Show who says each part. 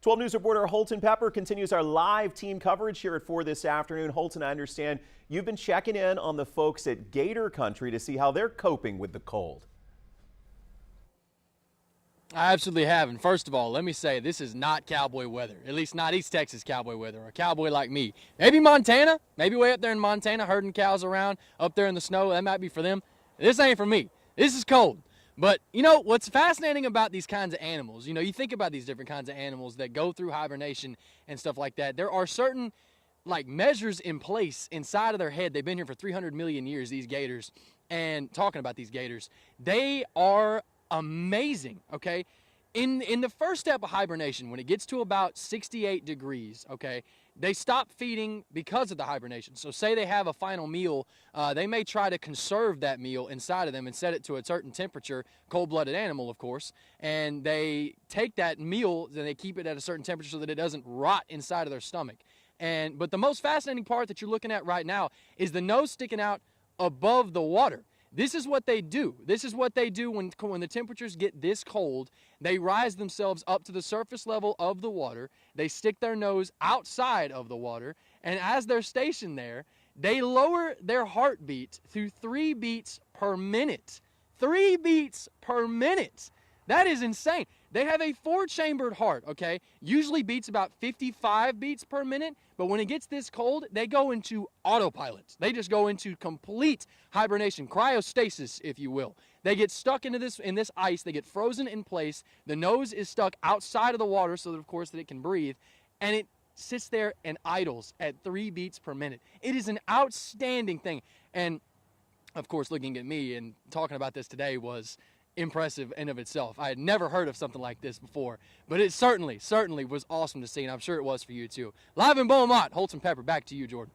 Speaker 1: 12 News reporter Holton Pepper continues our live team coverage here at 4 this afternoon. Holton, I understand you've been checking in on the folks at Gator Country to see how they're coping with the cold.
Speaker 2: I absolutely have. And first of all, let me say this is not cowboy weather, at least not East Texas cowboy weather, or a cowboy like me. Maybe Montana, maybe way up there in Montana, herding cows around up there in the snow. That might be for them. This ain't for me. This is cold. But, you know, what's fascinating about these kinds of animals, you know, you think about these different kinds of animals that go through hibernation and stuff like that. There are certain, like, measures in place inside of their head. They've been here for 300 million years, these gators. And talking about these gators, they are amazing, okay? In the first step of hibernation, when it gets to about 68 degrees, okay, they stop feeding because of the hibernation. So say they have a final meal, they may try to conserve that meal inside of them and set it to a certain temperature, cold-blooded animal, of course, and they take that meal and they keep it at a certain temperature so that it doesn't rot inside of their stomach. But the most fascinating part that you're looking at right now is the nose sticking out above the water. This is what they do. This is what they do when the temperatures get this cold. They rise themselves up to the surface level of the water. They stick their nose outside of the water. And as they're stationed there, they lower their heartbeat to 3 beats per minute. 3 beats per minute. That is insane. They have a 4-chambered heart, okay? Usually beats about 55 beats per minute, but when it gets this cold, they go into autopilot. They just go into complete hibernation, cryostasis, if you will. They get stuck in this ice, they get frozen in place. The nose is stuck outside of the water so that, of course, that it can breathe, and it sits there and idles at 3 beats per minute. It is an outstanding thing. And, of course, looking at me and talking about this today was impressive in of itself. I had never heard of something like this before, but it certainly was awesome to see, and I'm sure it was for you too. Live in Beaumont, Holton Pepper, back to you, Jordan.